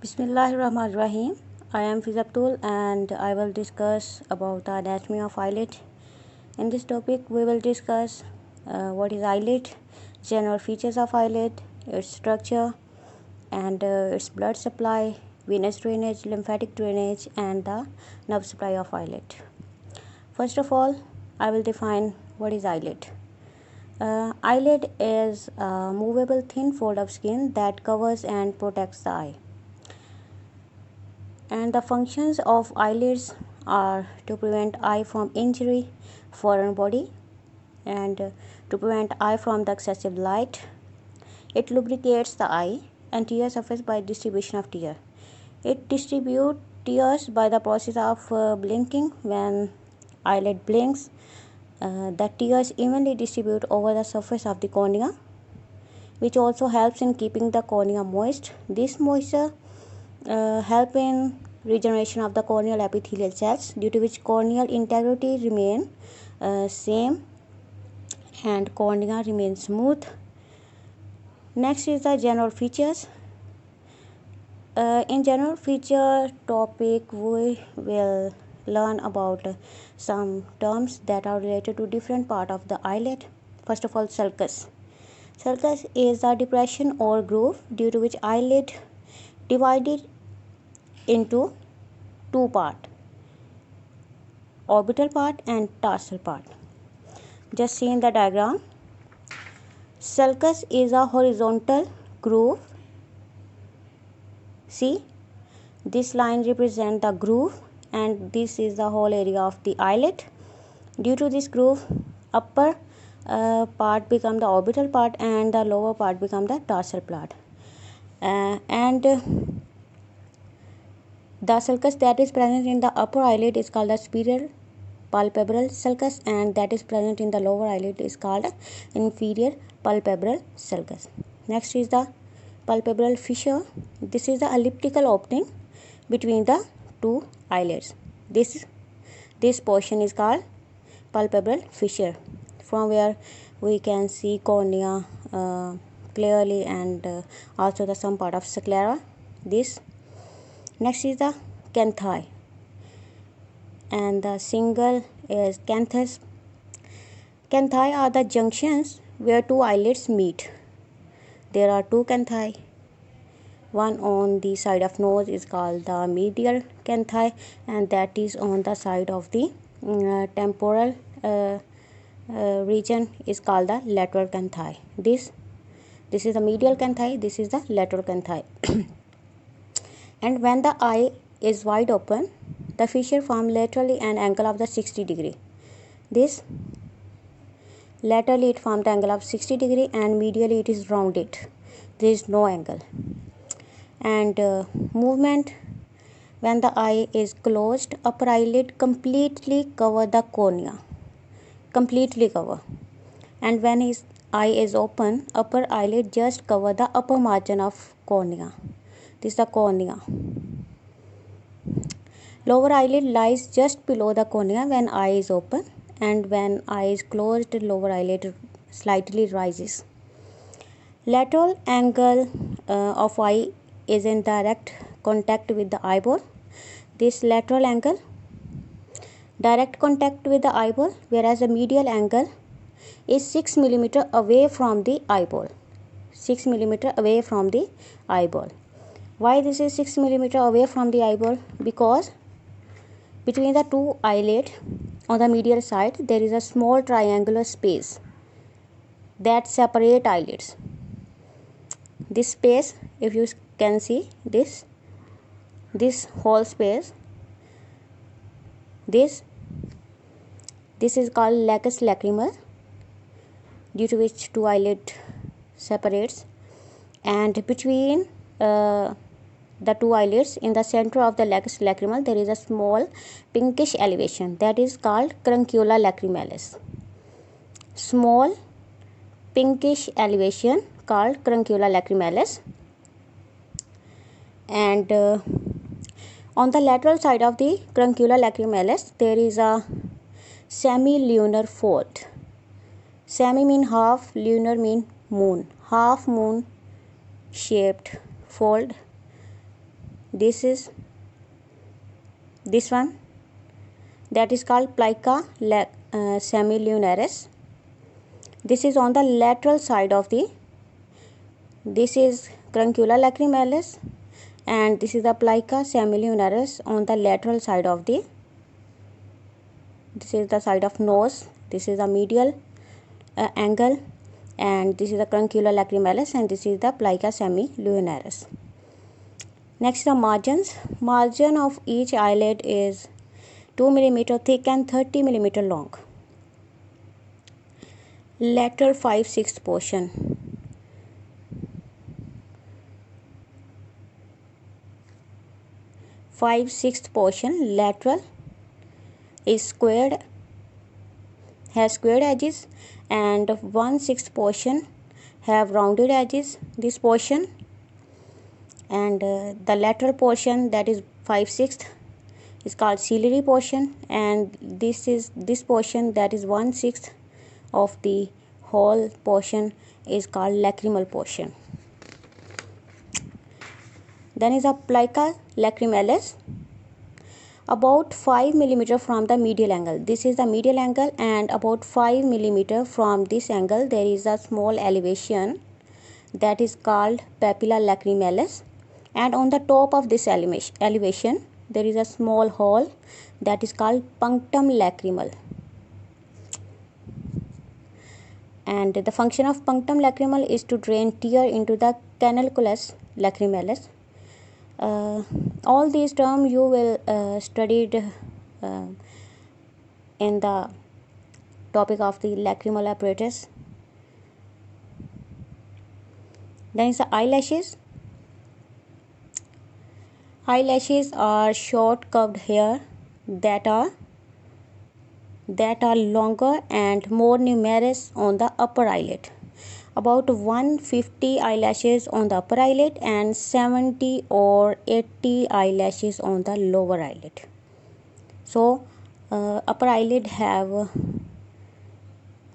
Bismillahirrahmanirrahim. I am Fizabtul and I will discuss about the anatomy of eyelid. In this topic, we will discuss what is eyelid, general features of eyelid, its structure, and its blood supply, venous drainage, lymphatic drainage, and the nerve supply of eyelid. First of all, I will define what is eyelid. Eyelid is a movable thin fold of skin that covers and protects the eye. And the functions of eyelids are to prevent eye from injury, foreign body, and to prevent eye from the excessive light. It lubricates the eye and tear surface by distribution of tear. It distributes tears by the process of blinking. When eyelid blinks, the tears evenly distribute over the surface of the cornea, which also helps in keeping the cornea moist. This moisture help in regeneration of the corneal epithelial cells, due to which corneal integrity remain same and cornea remains smooth. Next is the general features. In general feature topic, we will learn about some terms that are related to different part of the eyelid. First of all, sulcus. Sulcus is a depression or groove due to which eyelid divided into two parts, orbital part and tarsal part. Just see in the diagram, sulcus is a horizontal groove. See, this line represents the groove and this is the whole area of the eyelid. Due to this groove, upper part become the orbital part and the lower part become the tarsal part. And the sulcus that is present in the upper eyelid is called the superior palpebral sulcus, and that is present in the lower eyelid is called inferior palpebral sulcus. Next is the palpebral fissure. This is the elliptical opening between the two eyelids. This portion is called palpebral fissure, from where we can see cornea clearly and also the some part of sclera. This. Next is the canthi, and the single is canthus. Canthi are the junctions where two eyelids meet. There are two canthi. One on the side of nose is called the medial canthi, and that is on the side of the temporal region is called the lateral canthi. This is the medial canthi. This is the lateral canthi. And when the eye is wide open, the fissure forms laterally an angle of the 60 degree. This laterally it forms the angle of 60 degree and medially it is rounded. There is no angle. And movement, when the eye is closed, upper eyelid completely cover the cornea. Completely cover. And when his eye is open, upper eyelid just cover the upper margin of cornea. This is the cornea. Lower eyelid lies just below the cornea when eye is open, and when eye is closed, lower eyelid slightly rises. Lateral angle of eye is in direct contact with the eyeball. This lateral angle, direct contact with the eyeball, whereas the medial angle is 6 mm away from the eyeball. 6 mm away from the eyeball. Why this is 6 mm away from the eyeball? Because between the two eyelids on the medial side there is a small triangular space that separate eyelids. This space, if you can see this whole space, this is called lacus lacrimal, due to which two eyelid separates, and between the two eyelids in the center of the lacus lacrimal there is a small pinkish elevation that is called caruncula lacrimalis. Small pinkish elevation called caruncula lacrimalis. And on the lateral side of the caruncula lacrimalis there is a semi-lunar fold. Semi mean half, lunar mean moon. Half moon shaped fold this is this one, that is called plica semilunaris. This is on the lateral side of the, this is Truncula lacrimalis, and this is the plica semilunaris on the lateral side of the, this is the side of nose, this is the medial angle, and this is the Truncula lacrimalis, and this is the plica semilunaris. Next, the margins. Margin of each eyelid is 2 mm thick and 30 mm long. Lateral 5/6 portion. Five-sixth portion lateral is squared, has squared edges, and 1/6 portion have rounded edges. This portion, and the lateral portion, that is 5/6, is called ciliary portion, and this portion, that is 1/6 of the whole portion, is called lacrimal portion. Then is a plica lacrimalis, about 5 mm from the medial angle. This is the medial angle, and about 5 mm from this angle there is a small elevation, that is called papilla lacrimalis, and on the top of this elevation there is a small hole, that is called punctum lacrimal. And the function of punctum lacrimal is to drain tear into the canalculus lacrimalis. All these terms you will studied in the topic of the lacrimal apparatus. Then is the eyelashes. Eyelashes are short curved hair that are longer and more numerous on the upper eyelid. About 150 eyelashes on the upper eyelid and 70 or 80 eyelashes on the lower eyelid. So upper eyelid have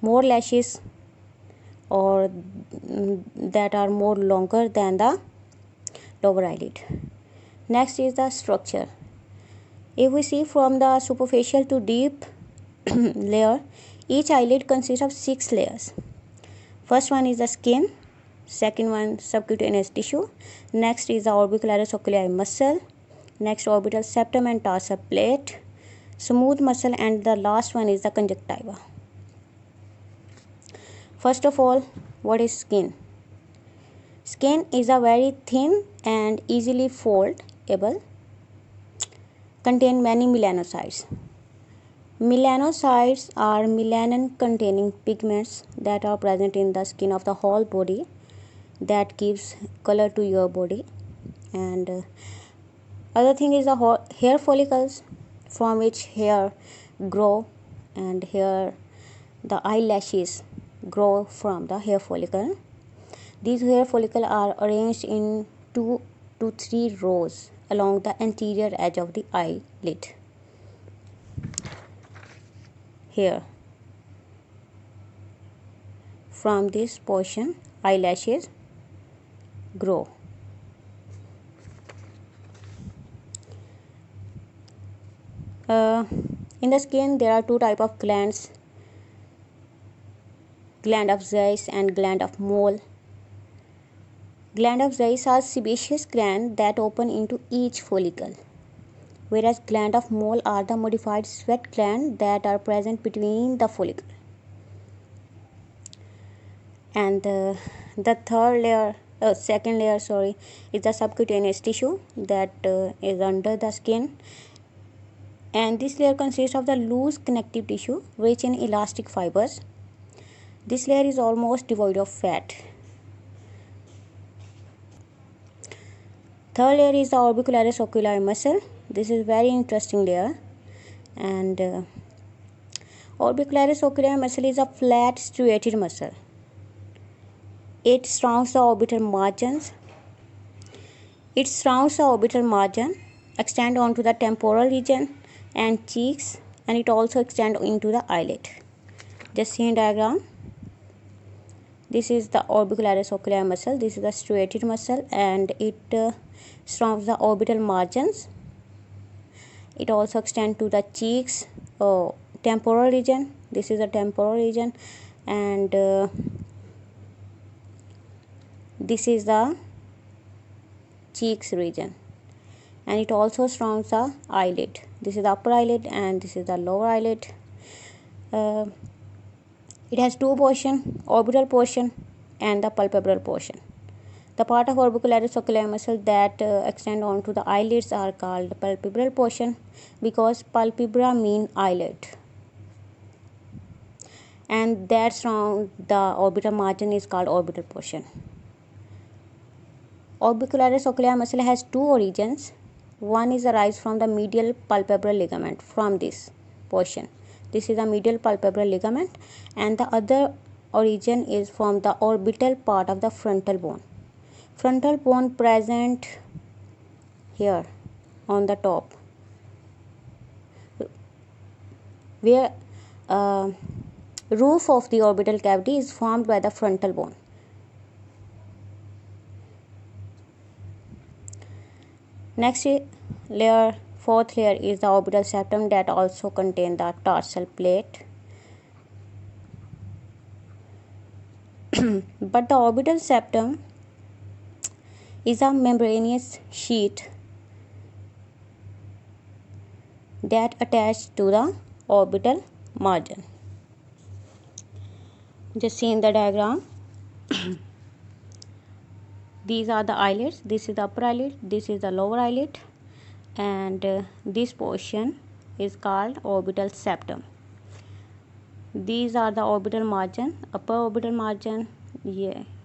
more lashes, or that are more longer than the lower eyelid. Next is the structure. If we see from the superficial to deep layer, each eyelid consists of 6 layers. First one is the skin, second one subcutaneous tissue, next is the orbicularis oculi muscle, next orbital septum and tarsal plate, smooth muscle, and the last one is the conjunctiva. First of all, what is skin? Skin is a very thin and easily foldable, contain many melanocytes. Melanocytes are melanin containing pigments that are present in the skin of the whole body, that gives color to your body. And other thing is the hair follicles, from which hair grow, and here the eyelashes grow from the hair follicle. These hair follicles are arranged in 2 to 3 rows along the anterior edge of the eyelid. Here, from this portion, eyelashes grow. In the skin, there are 2 types of glands, gland of Zeiss and gland of Moll. Gland of Zeiss are sebaceous glands that open into each follicle, whereas gland of Moll are the modified sweat glands that are present between the follicle. And the second layer is the subcutaneous tissue that is under the skin, and this layer consists of the loose connective tissue rich in elastic fibers. This layer is almost devoid of fat. Third layer is the orbicularis oculi muscle. This is very interesting layer, and orbicularis oculi muscle is a flat striated muscle. It surrounds the orbital margins. Extend onto the temporal region and cheeks, and it also extends into the eyelid. Just see in diagram. This is the orbicularis oculi muscle. This is the striated muscle, and it surrounds the orbital margins. It also extends to the cheeks, temporal region. This is the temporal region, and this is the cheeks region, and it also surrounds the eyelid. This is the upper eyelid and this is the lower eyelid. It has two portions, orbital portion and the palpebral portion. The part of orbicularis oculi muscle that extend onto the eyelids are called palpebral portion, because palpebra mean eyelid, and that surround the orbital margin is called orbital portion. Orbicularis oculi muscle has two origins. One is arise from the medial palpebral ligament, from this portion. This is the medial palpebral ligament, and the other origin is from the orbital part of the frontal bone. Frontal bone present here on the top, where roof of the orbital cavity is formed by the frontal bone. Next layer, fourth layer, is the orbital septum that also contain the tarsal plate. But the orbital septum is a membranous sheet that attached to the orbital margin. Just see in the diagram. These are the eyelids. This is the upper eyelid, this is the lower eyelid, and this portion is called orbital septum. These are the orbital margin, upper orbital margin,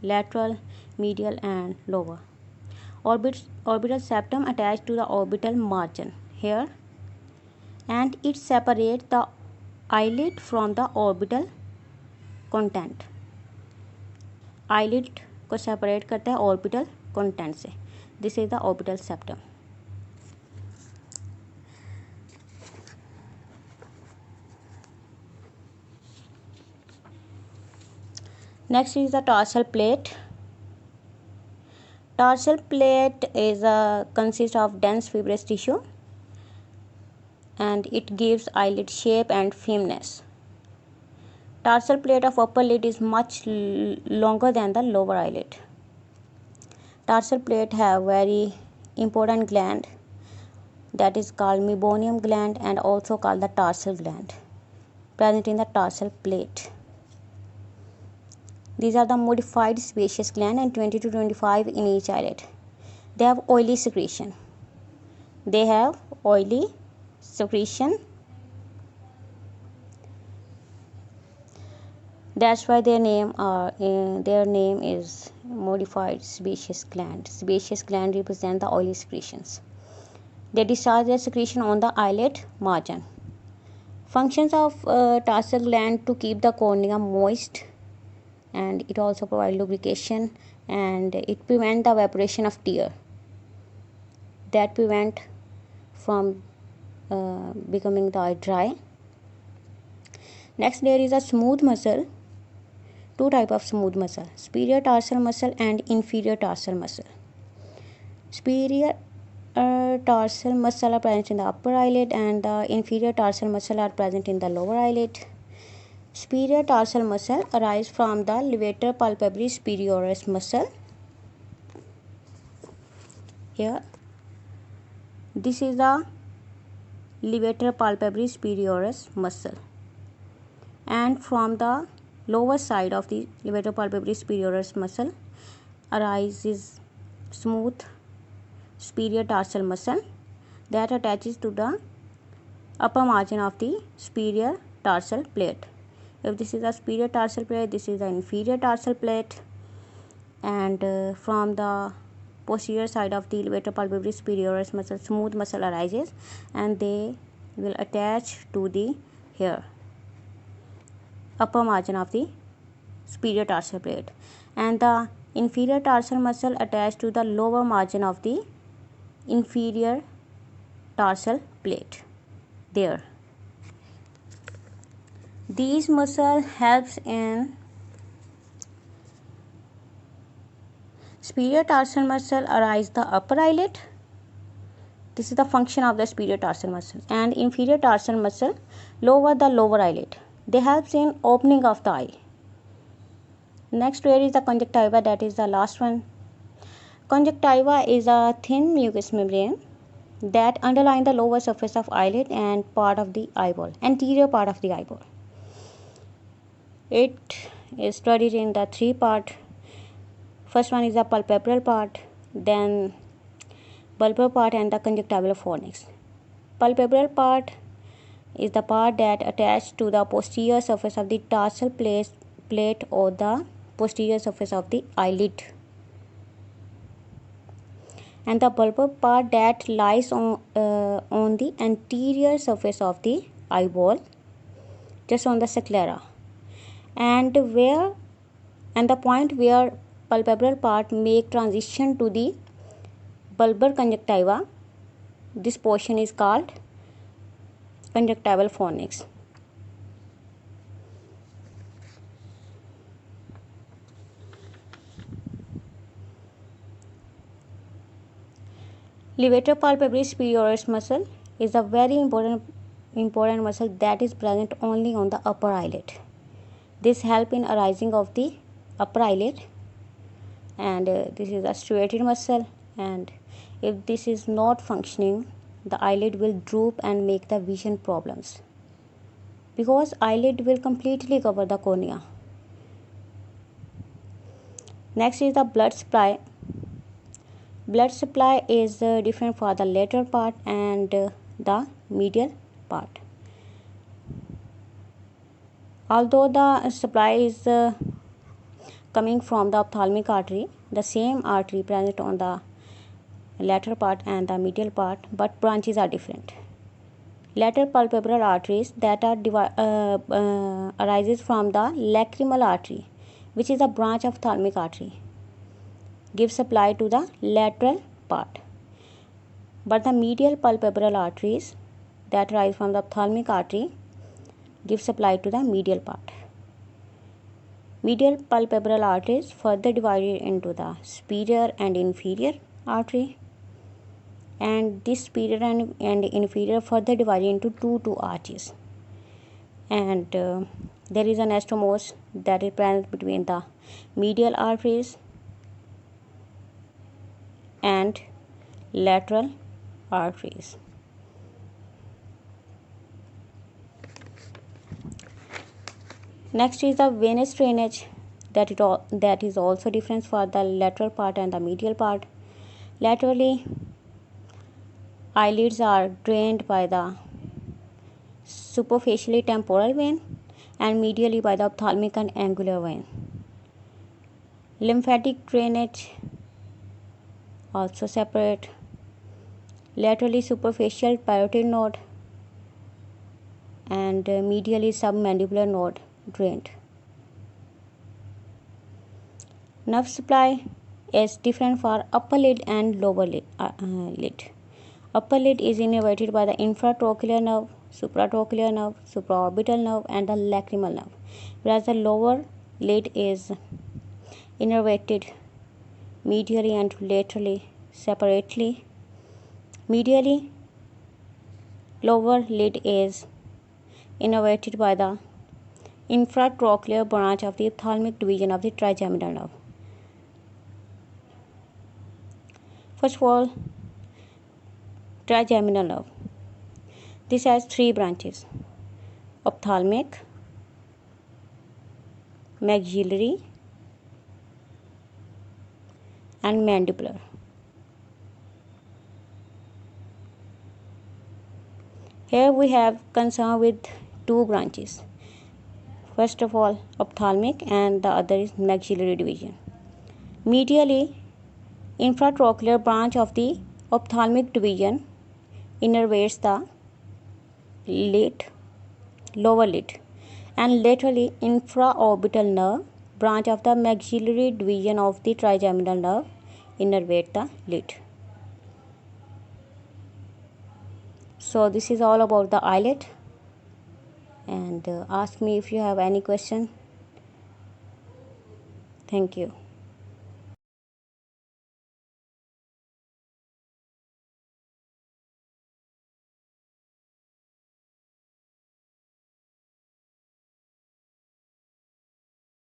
lateral, medial and lower. Orbital septum attached to the orbital margin here, and it separates the eyelid from the orbital content. eyelid को separate करता है orbital content से. This is the orbital septum. Next is the tarsal plate. Tarsal plate is consists of dense fibrous tissue, and it gives eyelid shape and firmness. Tarsal plate of upper lid is much longer than the lower eyelid. Tarsal plate have very important gland that is called meibomian gland, and also called the tarsal gland, present in the tarsal plate. These are the modified sebaceous gland, and 20 to 25 in each eyelid. They have oily secretion. That's why their name is modified sebaceous gland. Sebaceous gland represent the oily secretions. They discharge their secretion on the eyelid margin. Functions of tarsal gland: to keep the cornea moist, and it also provides lubrication, and it prevents the evaporation of tear that prevent from becoming the eye dry. Next, there is a smooth muscle. Two type of smooth muscle: superior tarsal muscle and inferior tarsal muscle. Superior tarsal muscle are present in the upper eyelid, and the inferior tarsal muscle are present in the lower eyelid. Superior tarsal muscle arise from the levator palpebrae superioris muscle. Here, this is the levator palpebrae superioris muscle, and from the lower side of the levator palpebrae superioris muscle arises smooth superior tarsal muscle that attaches to the upper margin of the superior tarsal plate. If this is the superior tarsal plate, this is the inferior tarsal plate, and from the posterior side of the levator palpebrae superioris muscle, smooth muscle arises, and they will attach to the upper margin of the superior tarsal plate, and the inferior tarsal muscle attached to the lower margin of the inferior tarsal plate. There, these muscle helps in Superior tarsal muscle arise the upper eyelid. This is the function of the superior tarsal muscle. And inferior tarsal muscle lower the lower eyelid. They help in opening of the eye. Next, where is the conjunctiva? That is the last one. Conjunctiva is a thin mucous membrane that underline the lower surface of eyelid and part of the eyeball, anterior part of the eyeball. It is studied in the three part. First one is the palpebral part, then bulbar part and the conjunctival fornix. Palpebral part is the part that attached to the posterior surface of the tarsal plate or the posterior surface of the eyelid. And the bulbar part that lies on the anterior surface of the eyeball, just on the sclera, and the point where palpebral part make transition to the bulbar conjunctiva, this portion is called conjunctival fornix. Levator palpebrae superioris muscle is a very important muscle that is present only on the upper eyelid. This help in arising of the upper eyelid, and this is a striated muscle, and if this is not functioning, the eyelid will droop and make the vision problems, because eyelid will completely cover the cornea. Next is the blood supply. Blood supply is different for the lateral part and the medial part. Although the supply is coming from the ophthalmic artery, the same artery present on the lateral part and the medial part, but branches are different. Lateral palpebral arteries that are arises from the lacrimal artery, which is a branch of ophthalmic artery, give supply to the lateral part, but the medial palpebral arteries that arise from the ophthalmic artery give supply to the medial part. Medial palpebral arteries further divided into the superior and inferior artery, and this superior and inferior further divided into two arches, and there is an anastomose that is present between the medial arteries and lateral arteries. Next is the venous drainage, that is also different for the lateral part and the medial part. Laterally, eyelids are drained by the superficially temporal vein and medially by the ophthalmic and angular vein. Lymphatic drainage also separate. Laterally superficial parotid node and medially submandibular node drained. Nerve supply is different for upper lid and lower lid. Upper lid is innervated by the infratrochlear nerve, supratrochlear nerve, supraorbital nerve and the lacrimal nerve, whereas the lower lid is innervated medially and laterally separately. Medially, lower lid is innervated by the infratrochlear branch of the ophthalmic division of the trigeminal nerve. First of all, trigeminal nerve. This has three branches: ophthalmic, maxillary and mandibular. Here we have concern with two branches. First of all, ophthalmic, and the other is maxillary division. Medially, infratrochlear branch of the ophthalmic division innervates the lid, lower lid, and laterally infraorbital nerve branch of the maxillary division of the trigeminal nerve innervate the lid. So this is all about the eyelid, and ask me if you have any question. Thank you.